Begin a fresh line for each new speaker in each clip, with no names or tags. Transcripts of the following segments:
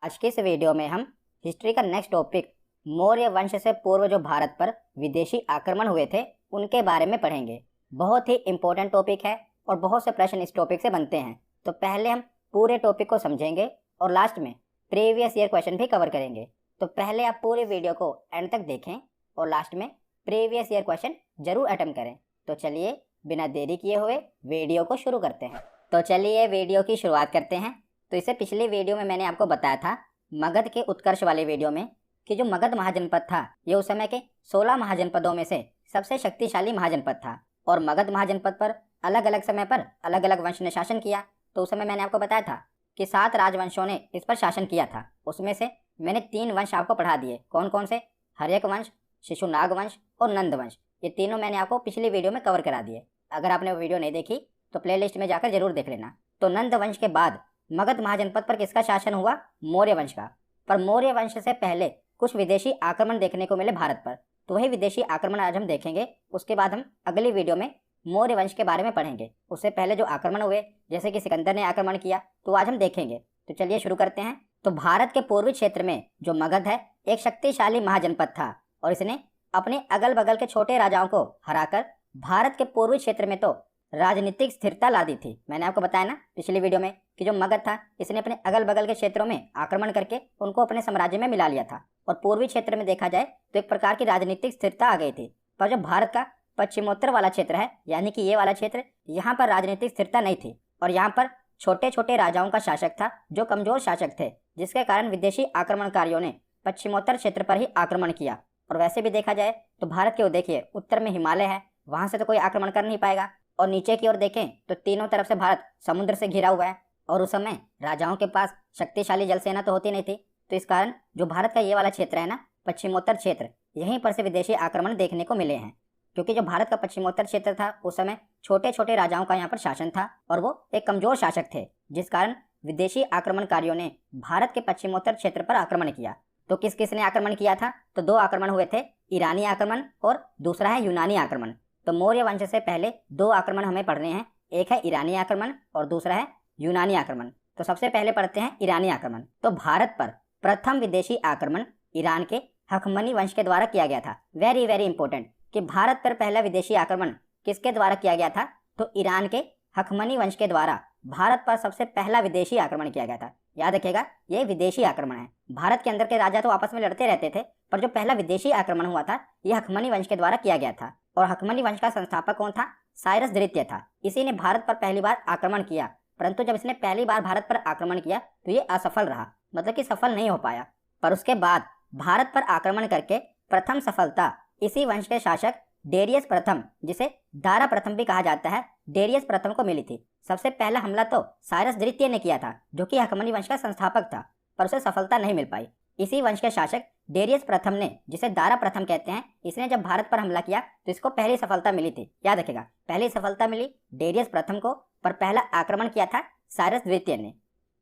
आज के इस वीडियो में हम हिस्ट्री का नेक्स्ट टॉपिक मौर्य वंश से पूर्व जो भारत पर विदेशी आक्रमण हुए थे उनके बारे में पढ़ेंगे। बहुत ही इम्पोर्टेंट टॉपिक है और बहुत से प्रश्न इस टॉपिक से बनते हैं। तो पहले हम पूरे टॉपिक को समझेंगे और लास्ट में प्रीवियस ईयर क्वेश्चन भी कवर करेंगे। तो पहले आप पूरे वीडियो को एंड तक देखें और लास्ट में प्रीवियस ईयर क्वेश्चन जरूर अटेम्प्ट करें। तो चलिए बिना देरी किए हुए वीडियो को शुरू करते हैं। तो चलिए वीडियो की शुरुआत करते हैं। तो इससे पिछले वीडियो में मैंने आपको बताया था मगध के उत्कर्ष वाले वीडियो में कि जो मगध महाजनपद था ये उस समय के 16 महाजनपदों में से सबसे शक्तिशाली महाजनपद था और मगध महाजनपद पर अलग अलग समय पर अलग अलग वंश ने शासन किया। तो उस समय मैंने आपको बताया था कि 7 राजवंशों ने इस पर शासन किया था। उसमें से मैंने 3 वंश आपको पढ़ा दिए। कौन कौन से? हर्यक वंश, शिशुनाग वंश और नंद वंश। ये तीनों मैंने आपको पिछली वीडियो में कवर करा दिए। अगर आपने वो वीडियो नहीं देखी तो प्लेलिस्ट में जाकर जरूर देख लेना। तो नंद वंश के बाद मगध महाजनपद पर किसका शासन हुआ? मौर्य वंश का। पर मौर्य वंश से पहले कुछ विदेशी आक्रमण देखने को मिले भारत पर। तो वही विदेशी आक्रमण आज हम देखेंगे। उसके बाद हम अगली वीडियो में मौर्य वंश के बारे में पढ़ेंगे। उससे पहले जो आक्रमण हुए जैसे कि सिकंदर ने आक्रमण किया तो आज हम देखेंगे। तो चलिए शुरू करते हैं। तो भारत के पूर्वी क्षेत्र में जो मगध है एक शक्तिशाली महाजनपद था और इसने अपने अगल बगल के छोटे राजाओं को हराकर भारत के पूर्वी क्षेत्र में तो राजनीतिक स्थिरता ला दी थी। मैंने आपको बताया ना पिछली वीडियो में कि जो मगध था इसने अपने अगल बगल के क्षेत्रों में आक्रमण करके उनको अपने साम्राज्य में मिला लिया था और पूर्वी क्षेत्र में देखा जाए तो एक प्रकार की राजनीतिक स्थिरता आ गई थी। पर जो भारत का पश्चिमोत्तर वाला क्षेत्र है यानी कि ये वाला क्षेत्र, यहाँ पर राजनीतिक स्थिरता नहीं थी और यहाँ पर छोटे छोटे राजाओं का शासक था जो कमजोर शासक थे, जिसके कारण विदेशी आक्रमणकारियों ने पश्चिमोत्तर क्षेत्र पर ही आक्रमण किया। और वैसे भी देखा जाए तो भारत के देखिए उत्तर में हिमालय है, वहां से तो कोई आक्रमण कर नहीं पाएगा। और नीचे की ओर देखें तो तीनों तरफ से भारत समुद्र से घिरा हुआ है और उस समय राजाओं के पास शक्तिशाली जल सेना तो होती नहीं थी। तो इस कारण जो भारत का ये वाला क्षेत्र है ना, पश्चिमोत्तर क्षेत्र, यहीं पर से विदेशी आक्रमण देखने को मिले हैं। क्योंकि जो भारत का पश्चिमोत्तर क्षेत्र था उस समय छोटे छोटे राजाओं का यहाँ पर शासन था और वो एक कमजोर शासक थे, जिस कारण विदेशी आक्रमणकारियों ने भारत के पश्चिमोत्तर क्षेत्र पर आक्रमण किया। तो किस किस ने आक्रमण किया था? तो 2 आक्रमण हुए थे, ईरानी आक्रमण और दूसरा है यूनानी आक्रमण। तो मौर्य वंश से पहले 2 आक्रमण हमें पढ़ने हैं, एक है ईरानी आक्रमण और दूसरा है यूनानी आक्रमण। तो सबसे पहले पढ़ते हैं ईरानी आक्रमण। तो भारत पर प्रथम विदेशी आक्रमण ईरान के हखमनी वंश के द्वारा किया गया था। वेरी वेरी इंपॉर्टेंट कि भारत पर पहला विदेशी आक्रमण किसके द्वारा किया गया था? तो ईरान के हखमनी वंश के द्वारा भारत पर सबसे पहला विदेशी आक्रमण किया गया था। याद रखिएगा ये विदेशी आक्रमण है। भारत के अंदर के राजा तो आपस में लड़ते रहते थे, पर जो पहला विदेशी आक्रमण हुआ था यह हखमनी वंश के द्वारा किया गया था। और हखमनी वंश का संस्थापक कौन था? साइरस द्वितीय था। इसी ने भारत पर पहली बार आक्रमण किया, परंतु जब इसने पहली बार भारत पर आक्रमण किया तो ये असफल रहा, मतलब कि सफल नहीं हो पाया। पर उसके बाद भारत पर आक्रमण करके प्रथम सफलता इसी वंश के शासक डेरियस प्रथम, जिसे दारा प्रथम भी कहा जाता है, डेरियस प्रथम को मिली थी। सबसे पहला हमला तो साइरस द्वितीय ने किया था जो कि हखमनी वंश का संस्थापक था, पर उसे सफलता नहीं मिल पाई। इसी वंश के शासक डेरियस प्रथम ने, जिसे दारा प्रथम कहते हैं, इसने जब भारत पर हमला किया तो इसको पहली सफलता मिली थी। याद रखेगा पहली सफलता मिली डेरियस प्रथम को, पर पहला आक्रमण किया था साइरस द्वितीय ने।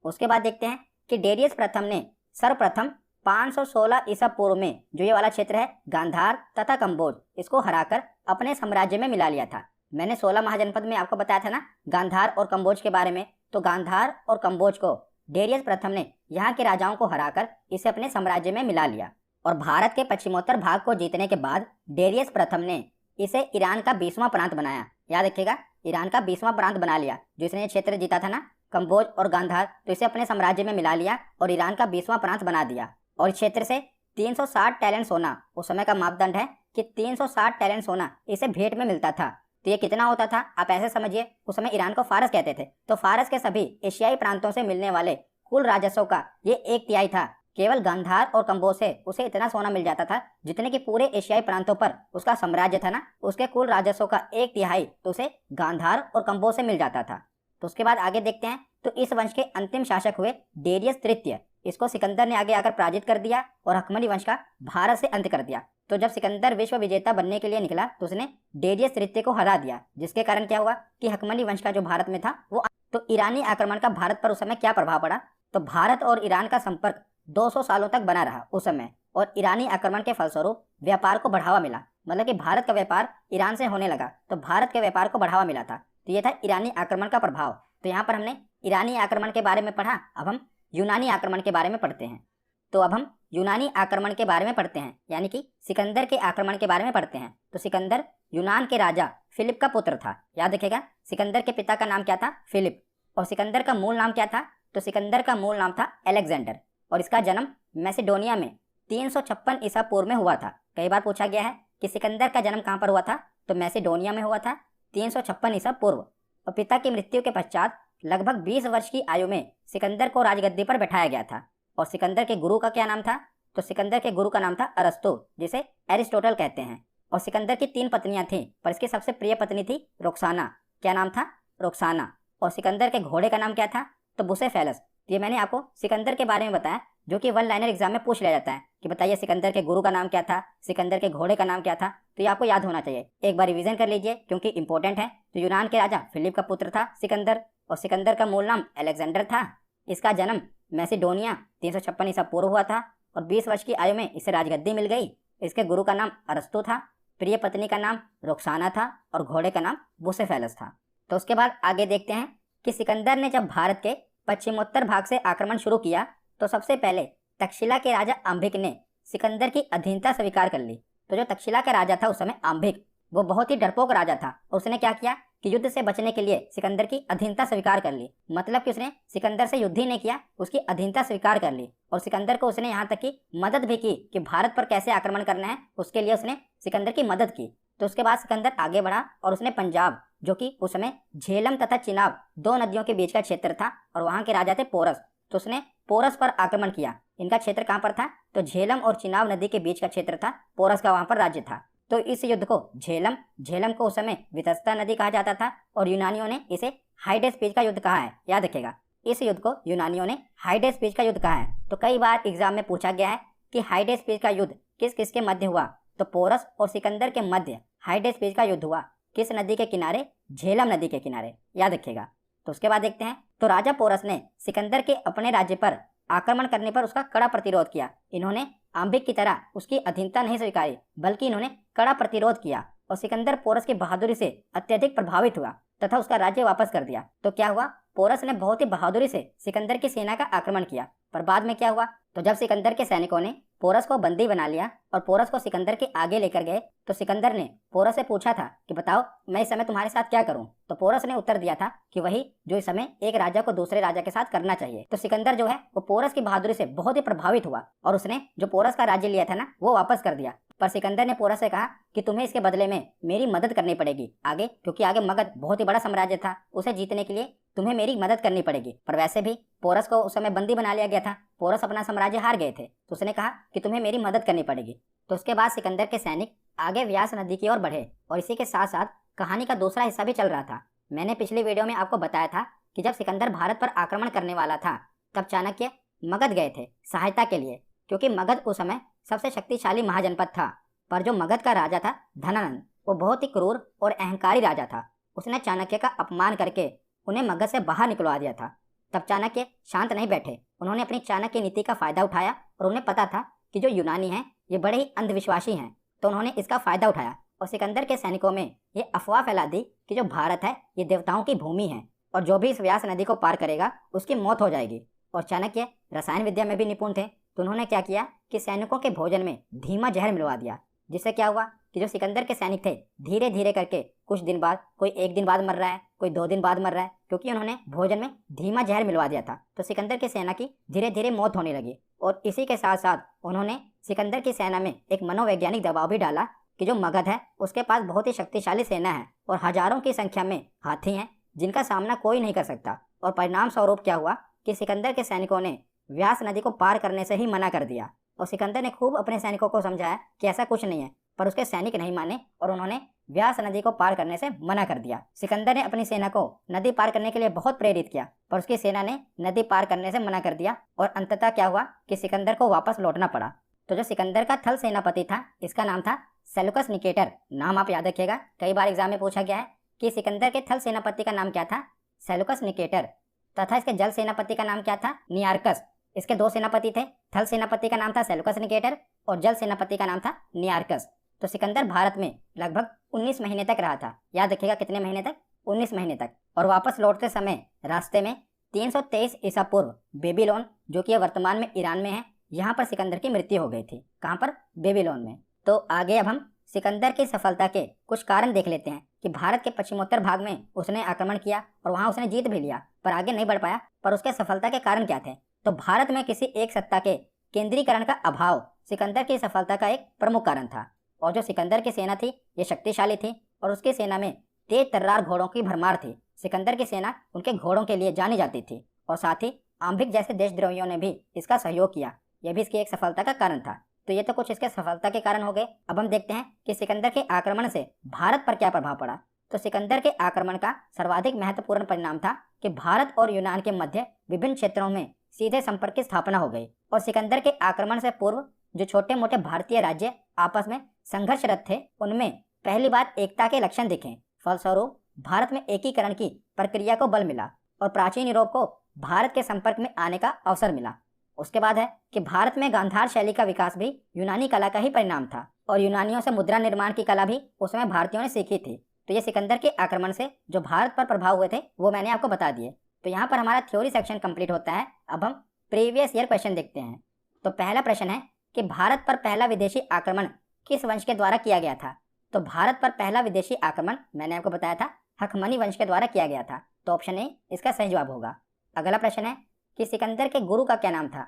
उसके बाद देखते हैं कि डेरियस प्रथम ने सर्वप्रथम 516 ईसा पूर्व में जो ये वाला क्षेत्र है गांधार तथा कंबोज, इसको हराकर अपने साम्राज्य में मिला लिया था। मैंने 16 महाजनपद में आपको बताया था ना गांधार और कंबोज के बारे में। तो गांधार और कंबोज को डेरियस प्रथम ने यहाँ के राजाओं को हराकर इसे अपने साम्राज्य में मिला लिया। और भारत के पश्चिमोत्तर भाग को जीतने के बाद डेरियस प्रथम ने इसे ईरान का 20वां प्रांत बनाया। याद रखिएगा ईरान का 20वां प्रांत बना लिया। जो इसने क्षेत्र जीता था ना कंबोज और गांधार, तो इसे अपने साम्राज्य में मिला लिया और ईरान का 20वां प्रांत बना दिया। और इस क्षेत्र से 360 टैलेंट सोना, उस समय का मापदंड है कि 360 टैलेंट सोना इसे भेंट में मिलता था। तो ये कितना होता था आप ऐसे समझिए, उस समय ईरान को फारस कहते थे। तो फारस के सभी एशियाई प्रांतों से मिलने वाले कुल राजस्व का ये 1/3 था। केवल गांधार और कंबोज से उसे इतना सोना मिल जाता था जितने कि पूरे एशियाई प्रांतों पर उसका साम्राज्य था ना, उसके कुल राजस्व का 1/3 तो उसे गांधार और कंबोज से मिल जाता था। तो उसके बाद आगे देखते हैं। तो इस वंश के अंतिम शासक हुए डेरियस तृतीय। इसको सिकंदर ने आगे आकर पराजित कर दिया और हखमनी वंश का भारत से अंत कर दिया। तो जब सिकंदर विश्व विजेता बनने के लिए निकला तो उसने डेरियस तृतीय को हरा दिया, जिसके कारण क्या हुआ कि हखमनी वंश का जो भारत में था वो। तो ईरानी आक्रमण का भारत पर उस समय क्या प्रभाव पड़ा? तो भारत और ईरान का संपर्क 200 सालों तक बना रहा उस समय, और ईरानी आक्रमण के फलस्वरूप व्यापार को बढ़ावा मिला। मतलब कि भारत का व्यापार ईरान से होने लगा तो भारत के व्यापार को बढ़ावा मिला था। तो ये था ईरानी आक्रमण का प्रभाव। तो यहाँ पर हमने ईरानी आक्रमण के बारे में पढ़ा। अब हम यूनानी आक्रमण के बारे में पढ़ते हैं। तो अब हम यूनानी आक्रमण के बारे में पढ़ते हैं, यानी कि सिकंदर के आक्रमण के बारे में पढ़ते हैं। तो सिकंदर यूनान के राजा फिलिप का पुत्र था। याद रखिएगा, सिकंदर के पिता का नाम क्या था? फिलिप। और सिकंदर का मूल नाम क्या था? तो सिकंदर का मूल नाम था अलेक्जेंडर। और इसका जन्म मैसेडोनिया में 356 ईसा पूर्व में हुआ था। कई बार पूछा गया है कि सिकंदर का जन्म कहाँ पर हुआ था? तो मैसेडोनिया में हुआ था 356 ईसा पूर्व। और पिता की मृत्यु के पश्चात लगभग 20 वर्ष की आयु में सिकंदर को राजगद्दी पर बैठाया गया था। और सिकंदर के गुरु का क्या नाम था? तो सिकंदर के गुरु का नाम था अरस्तु, जिसे एरिस्टोटल कहते हैं। और सिकंदर की 3 पत्नियां थीं, पर इसकी सबसे प्रिय पत्नी थी रोक्साना। क्या नाम था? रोक्साना। और सिकंदर के घोड़े का नाम क्या था? तो बुसेफेलस। ये मैंने आपको सिकंदर के बारे में बताया, जो कि 1 लाइनर एग्जाम में पूछ लिया जाता है कि बताइए सिकंदर के गुरु का नाम क्या था, सिकंदर के घोड़े का नाम क्या था। तो ये आपको याद होना चाहिए। एक बार रिवीजन कर लीजिए क्योंकि इंपॉर्टेंट है। तो यूनान के राजा फिलिप का पुत्र था सिकंदर, और सिकंदर का मूल नाम अलेक्जेंडर था। इसका जन्म मैसेडोनिया 356 ईसा पूर्व हुआ था, और 20 वर्ष की आयु में इसे राजगद्दी मिल गई। इसके गुरु का नाम अरस्तु था, प्रिय पत्नी का नाम रोक्साना था, और घोड़े का नाम बुसेफेलस था। तो उसके बाद आगे देखते हैं कि सिकंदर ने जब भारत के पश्चिमोत्तर भाग से आक्रमण शुरू किया तो सबसे पहले तक्षशिला के राजा आंभिक ने सिकंदर की अधीनता स्वीकार कर ली। तो जो तक्षशिला का राजा था उस समय आंभिक, वो बहुत ही डरपोक राजा था। और उसने क्या किया कि युद्ध से बचने के लिए सिकंदर की अधीनता स्वीकार कर ली। मतलब कि उसने सिकंदर से युद्ध ही नहीं किया, उसकी अधीनता स्वीकार कर ली। और सिकंदर को उसने यहाँ तक की मदद भी की कि भारत पर कैसे आक्रमण करना है, उसके लिए उसने सिकंदर की मदद की। तो उसके बाद सिकंदर आगे बढ़ा और उसने पंजाब, जो कि उस समय झेलम तथा चिनाब 2 नदियों के बीच का क्षेत्र था, और वहाँ के राजा थे पोरस, तो उसने पोरस पर आक्रमण किया। इनका क्षेत्र कहाँ पर था? तो झेलम और चिनाब नदी के बीच का क्षेत्र था, पोरस का वहाँ पर राज्य था। तो इस युद्ध को झेलम को उस समय वितस्ता नदी कहा जाता था, और यूनानियों ने इसे हाइडेस्पीच का युद्ध कहा है। याद रखिएगा, इस युद्ध को यूनानियों ने हाइडेस्पीच का युद्ध कहा है। तो कई बार एग्जाम में पूछा गया है कि हाइडेस्पीच का युद्ध किस किस के मध्य हुआ? तो पोरस और सिकंदर के मध्य हाइडेस्पीच का युद्ध हुआ। किस नदी के किनारे? झेलम नदी के किनारे। याद रखिएगा। तो उसके बाद देखते हैं, तो राजा पोरस ने सिकंदर के अपने राज्य पर आक्रमण करने पर उसका कड़ा प्रतिरोध किया। इन्होंने आंभिक की तरह उसकी अधीनता नहीं स्वीकारी, बल्कि इन्होंने कड़ा प्रतिरोध किया, और सिकंदर पोरस की बहादुरी से अत्यधिक प्रभावित हुआ तथा उसका राज्य वापस कर दिया। तो क्या हुआ? पोरस ने बहुत ही बहादुरी से सिकंदर की सेना का आक्रमण किया। पर बाद में क्या हुआ? तो जब सिकंदर के सैनिकों ने पोरस को बंदी बना लिया और पोरस को सिकंदर के आगे लेकर गए, तो सिकंदर ने पोरस से पूछा था कि बताओ मैं इस समय तुम्हारे साथ क्या करूं? तो पोरस ने उत्तर दिया था कि वही जो इस समय एक राजा को दूसरे राजा के साथ करना चाहिए। तो सिकंदर जो है वो पोरस की बहादुरी से बहुत ही प्रभावित हुआ, और उसने जो पोरस का राज्य लिया था ना, वो वापस कर दिया। पर सिकंदर ने पोरस से कहा कि तुम्हें इसके बदले में मेरी मदद करनी पड़ेगी आगे, क्योंकि आगे मगध बहुत ही बड़ा साम्राज्य था, उसे जीतने के लिए तुम्हें मेरी मदद करनी पड़ेगी। पर वैसे भी पोरस को उस समय बंदी बना लिया गया था, पोरस अपना साम्राज्य हार गए थे, तो उसने कहा कि तुम्हें मेरी मदद करनी पड़ेगी। तो उसके बाद सिकंदर के सैनिक आगे व्यास नदी की ओर बढ़े, और इसी के साथ साथ कहानी का दूसरा हिस्सा भी चल रहा था। मैंने पिछली वीडियो में आपको बताया था कि जब सिकंदर भारत पर आक्रमण करने वाला था, तब चाणक्य मगध गए थे सहायता के लिए, क्योंकि मगध उस समय सबसे शक्तिशाली महाजनपद था। पर जो मगध का राजा था धनानंद, वो बहुत ही क्रूर और अहंकारी राजा था। उसने चाणक्य का अपमान करके उन्हें मगध से बाहर निकलवा दिया था। तब चाणक्य शांत नहीं बैठे, उन्होंने अपनी चाणक्य नीति का फायदा उठाया, और उन्हें पता था कि जो यूनानी हैं ये बड़े ही अंधविश्वासी हैं, तो उन्होंने इसका फायदा उठाया और सिकंदर के सैनिकों में ये अफवाह फैला दी कि जो भारत है ये देवताओं की भूमि है, और जो भी इस व्यास नदी को पार करेगा उसकी मौत हो जाएगी। और चाणक्य रसायन विद्या में भी निपुण थे, तो उन्होंने क्या किया कि सैनिकों के भोजन में धीमा जहर मिलवा दिया, जिससे क्या हुआ कि जो सिकंदर के सैनिक थे धीरे धीरे करके कुछ दिन बाद, कोई 1 दिन बाद मर रहा है, कोई 2 दिन बाद मर रहा है, क्योंकि उन्होंने भोजन में धीमा जहर मिलवा दिया था। तो सिकंदर की सेना की धीरे धीरे मौत होने लगी। और इसी के साथ साथ उन्होंने सिकंदर की सेना में एक मनोवैज्ञानिक दबाव भी डाला कि जो मगध है उसके पास बहुत ही शक्तिशाली सेना है, और हजारों की संख्या में हाथी हैं जिनका सामना कोई नहीं कर सकता। और परिणाम स्वरूप क्या हुआ कि सिकंदर के सैनिकों ने व्यास नदी को पार करने से ही मना कर दिया। और सिकंदर ने खूब अपने सैनिकों को समझाया कि ऐसा कुछ नहीं है, पर उसके सैनिक नहीं माने और उन्होंने व्यास नदी को पार करने से मना कर दिया। सिकंदर ने अपनी सेना को नदी पार करने के लिए बहुत प्रेरित किया, पर उसकी सेना ने नदी पार करने से मना कर दिया, और अंततः क्या हुआ कि सिकंदर को वापस लौटना पड़ा। तो जो सिकंदर का थल सेनापति था, इसका नाम था सेलुकस निकेटर। नाम आप याद रखिएगा, कई बार एग्जाम में पूछा गया है कि सिकंदर के थल सेनापति का नाम क्या था? Seleucus Nicator. तथा इसके जल सेनापति का नाम क्या था? नियार्कस। इसके 2 सेनापति थे, थल सेनापति का नाम था सेलुकस निकेटर और जल सेनापति का नाम था नियार्कस। तो सिकंदर भारत में लगभग 19 महीने तक रहा था। याद रखिएगा कितने महीने तक? 19 महीने तक। और वापस लौटते समय रास्ते में 323 ईसा पूर्व बेबीलोन, जो कि वर्तमान में ईरान में है, यहाँ पर सिकंदर की मृत्यु हो गई थी। कहाँ पर? बेबीलोन में। तो आगे अब हम सिकंदर की सफलता के कुछ कारण देख लेते हैं कि भारत के पश्चिमोत्तर भाग में उसने आक्रमण किया और वहाँ उसने जीत भी लिया, पर आगे नहीं बढ़ पाया। पर उसके सफलता के कारण क्या थे? तो भारत में किसी एक सत्ता के केंद्रीकरण का अभाव सिकंदर की सफलता का एक प्रमुख कारण था। और जो सिकंदर की सेना थी ये शक्तिशाली थी और उसकी सेना में तेज तर्रार घोड़ों की भरमार थी। सिकंदर की सेना उनके घोड़ों के लिए जानी जाती थी और साथ ही आम्भिक जैसे देशद्रोहियों ने भी इसका सहयोग किया। यह भी इसकी एक सफलता का कारण था। तो ये तो कुछ इसके सफलता के कारण हो गए। अब हम देखते हैं कि सिकंदर के आक्रमण से भारत पर क्या प्रभाव पड़ा। तो सिकंदर के आक्रमण का सर्वाधिक महत्वपूर्ण परिणाम था कि भारत और यूनान के मध्य विभिन्न क्षेत्रों में सीधे संपर्क की स्थापना हो गई। और सिकंदर के आक्रमण से पूर्व जो छोटे मोटे भारतीय राज्य आपस में संघर्षरत थे, उनमें पहली बार एकता के लक्षण दिखे। फलस्वरूप भारत में एकीकरण की प्रक्रिया को बल मिला और प्राचीन यूरोप को भारत के संपर्क में आने का अवसर मिला। उसके बाद है कि भारत में गांधार शैली का विकास भी यूनानी कला का ही परिणाम था और यूनानियों से मुद्रा निर्माण की कला भी उस समय भारतीयों ने सीखी थी। तो ये सिकंदर के आक्रमण से जो भारत पर प्रभाव हुए थे वो मैंने आपको बता दिए। तो यहाँ पर हमारा थ्योरी सेक्शन कंप्लीट होता है। अब हम प्रीवियस ईयर क्वेश्चन देखते हैं। तो पहला प्रश्न है कि भारत पर पहला विदेशी आक्रमण किस वंश के द्वारा किया गया था? तो भारत पर पहला विदेशी आक्रमण मैंने आपको बताया था हखमनी वंश के द्वारा किया गया था। तो ऑप्शन ए इसका सही जवाब होगा। अगला प्रश्न है कि सिकंदर के गुरु का क्या नाम था?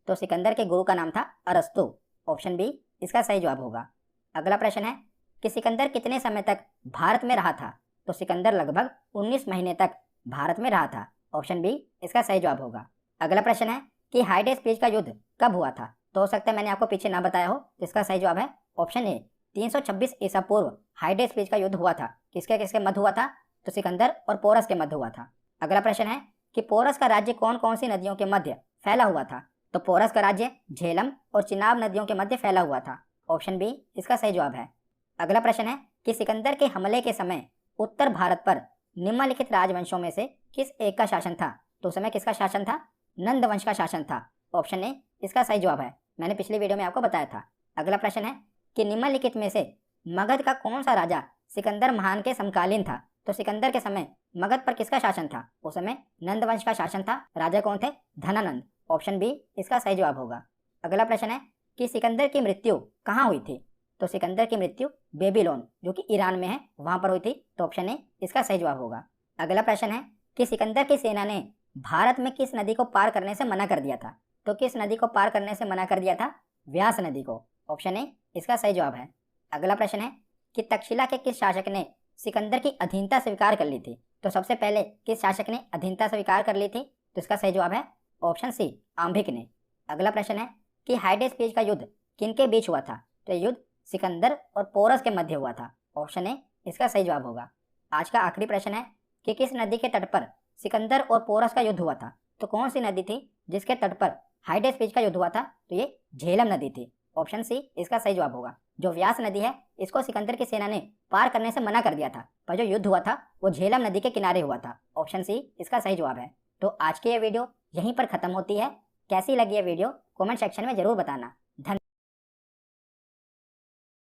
तो सिकंदर के गुरु का नाम था अरस्तु। ऑप्शन बी इसका सही जवाब होगा। अगला प्रश्न है कि सिकंदर कितने समय तक भारत में रहा था? तो सिकंदर लगभग 19 महीने तक भारत में रहा था। ऑप्शन बी इसका सही जवाब होगा। अगला प्रश्न है कि हाइडेस पेज का युद्ध कब हुआ था? तो हो सकता है मैंने आपको पीछे ना बताया हो, तो इसका सही जवाब है ऑप्शन ए 326 ईसा पूर्व हाइडेस पेज का युद्ध हुआ था। किसके किसके मध्य हुआ था? तो सिकंदर और पोरस के मध्य हुआ था। अगला प्रश्न है कि पोरस का राज्य कौन कौन सी नदियों के मध्य फैला हुआ था? तो पोरस का राज्य झेलम और चिनाब नदियों के मध्य फैला हुआ था। ऑप्शन बी इसका सही जवाब है। अगला प्रश्न है कि सिकंदर के हमले के समय उत्तर भारत पर निम्नलिखित राजवंशों में से किस एक का शासन था? तो उस समय किसका शासन था? नंद वंश का शासन था। ऑप्शन ए इसका सही जवाब है। मैंने पिछली वीडियो में आपको बताया था। अगला प्रश्न है कि निम्नलिखित में से मगध का कौन सा राजा सिकंदर महान के समकालीन था? तो सिकंदर के समय मगध पर किसका शासन था? उस समय नंद वंश का शासन था। राजा कौन थे? धनानंद। ऑप्शन बी इसका सही जवाब होगा। अगला प्रश्न है कि सिकंदर की मृत्यु कहाँ हुई थी? तो सिकंदर की मृत्यु बेबीलोन, जो कि ईरान में है, वहां पर हुई थी। तो ऑप्शन ए इसका सही जवाब होगा। अगला प्रश्न है कि सिकंदर की सेना ने भारत में किस नदी को पार करने से मना कर दिया था? तो किस नदी को पार करने से मना कर दिया था? व्यास नदी को। ऑप्शन ए इसका सही जवाब है। अगला प्रश्न है कि तक्षशिला के किस शासक ने सिकंदर की अधीनता स्वीकार कर ली थी? तो सबसे पहले किस शासक ने अधीनता स्वीकार कर ली थी? तो इसका सही जवाब है ऑप्शन सी आम्भिक ने। अगला प्रश्न है कि हाइडेस पेज का युद्ध किनके बीच हुआ था? तो युद्ध सिकंदर और पोरस के मध्य हुआ था। ऑप्शन ए इसका सही जवाब होगा। आज का आखिरी प्रश्न है कि किस नदी के तट पर सिकंदर और पोरस का युद्ध हुआ था? तो कौन सी नदी थी जिसके तट पर हाइडेस पेज का युद्ध हुआ था? तो ये झेलम नदी थी। ऑप्शन सी इसका सही जवाब होगा। जो व्यास नदी है इसको सिकंदर की सेना ने पार करने से मना कर दिया था, पर जो युद्ध हुआ था वो झेलम नदी के किनारे हुआ था। ऑप्शन सी इसका सही जवाब है। तो आज की ये वीडियो यहीं पर खत्म होती है। कैसी लगी ये वीडियो कमेंट सेक्शन में जरूर बताना।